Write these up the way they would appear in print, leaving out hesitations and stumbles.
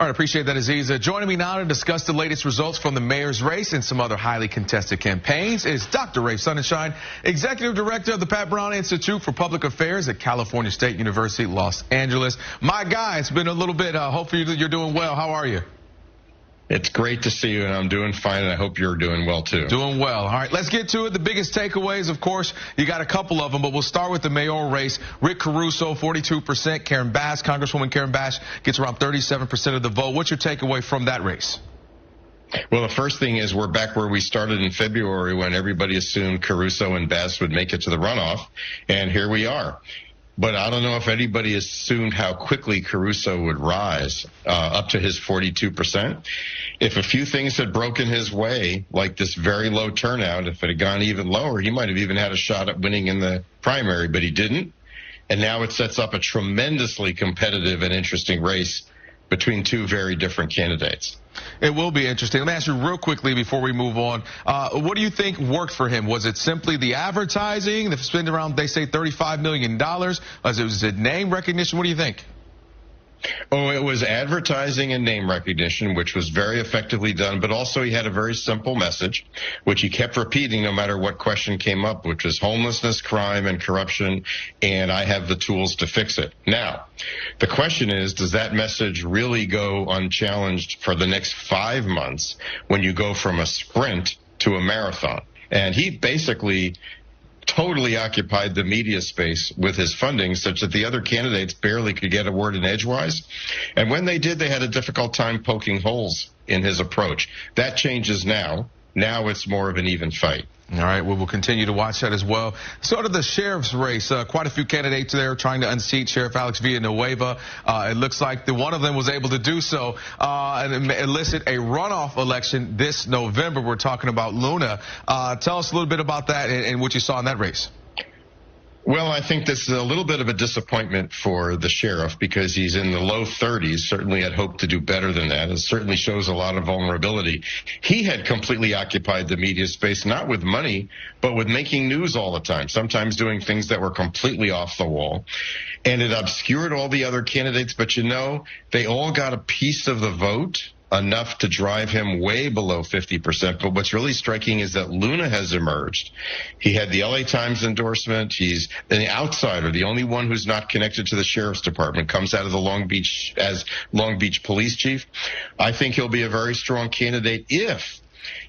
All right, appreciate that, Aziz. Joining me now to discuss the latest results from the mayor's race and some other highly contested campaigns is Dr. Ray Sonnenschein, Executive Director of the Pat Brown Institute for Public Affairs at California State University, Los Angeles. My guy, it's been a little bit. Hopefully you're doing well. How are you? It's great to see you, and I'm doing fine, and I hope you're doing well, too. Doing well. All right, let's get to it. The biggest takeaways, of course, you got a couple of them, but we'll start with the mayoral race. Rick Caruso, 42%. Karen Bass, Congresswoman Karen Bass, gets around 37% of the vote. What's your takeaway from that race? Well, the first thing is we're back where we started in February when everybody assumed Caruso and Bass would make it to the runoff, and here we are. But I don't know if anybody assumed how quickly Caruso would rise up to his 42%. If a few things had broken his way, like this very low turnout, if it had gone even lower, he might have even had a shot at winning in the primary, but he didn't. And now it sets up a tremendously competitive and interesting race between two very different candidates. It will be interesting. Let me ask you real quickly before we move on. What do you think worked for him? Was it simply the advertising? They spent around, they say, $35 million. Was it name recognition? What do you think? Oh, it was advertising and name recognition, which was very effectively done, but also he had a very simple message, which he kept repeating no matter what question came up, which was homelessness, crime, and corruption, and I have the tools to fix it. Now, the question is, does that message really go unchallenged for the next 5 months when you go from a sprint to a marathon? And he basically totally occupied the media space with his funding such that the other candidates barely could get a word in edgewise. And when they did, they had a difficult time poking holes in his approach. That changes now. Now it's more of an even fight. All right, we will continue to watch that as well. Sort of the sheriff's race, quite a few candidates there trying to unseat Sheriff Alex Villanueva. It looks like one of them was able to do so and elicit a runoff election this November. We're talking about Luna. Tell us a little bit about that and what you saw in that race. Well, I think this is a little bit of a disappointment for the sheriff because he's in the low 30s, certainly had hoped to do better than that. It certainly shows a lot of vulnerability. He had completely occupied the media space, not with money, but with making news all the time, sometimes doing things that were completely off the wall. And it obscured all the other candidates, but they all got a piece of the vote, enough to drive him way below 50%. But what's really striking is that Luna has emerged. He had the LA Times endorsement. He's an outsider, the only one who's not connected to the sheriff's department, comes out of the Long Beach police chief. I think he'll be a very strong candidate if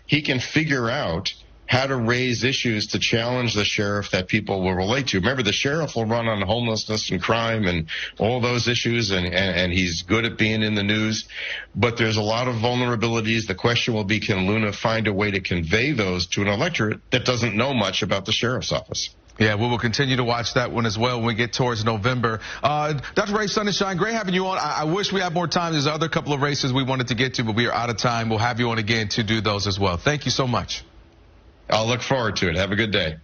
he can figure out how to raise issues to challenge the sheriff that people will relate to. Remember, the sheriff will run on homelessness and crime and all those issues, and he's good at being in the news. But there's a lot of vulnerabilities. The question will be, can Luna find a way to convey those to an electorate that doesn't know much about the sheriff's office? Yeah, we will continue to watch that one as well when we get towards November. Dr. Ray Sonnenschein, great having you on. I wish we had more time. There's other couple of races we wanted to get to, but we are out of time. We'll have you on again to do those as well. Thank you so much. I'll look forward to it. Have a good day.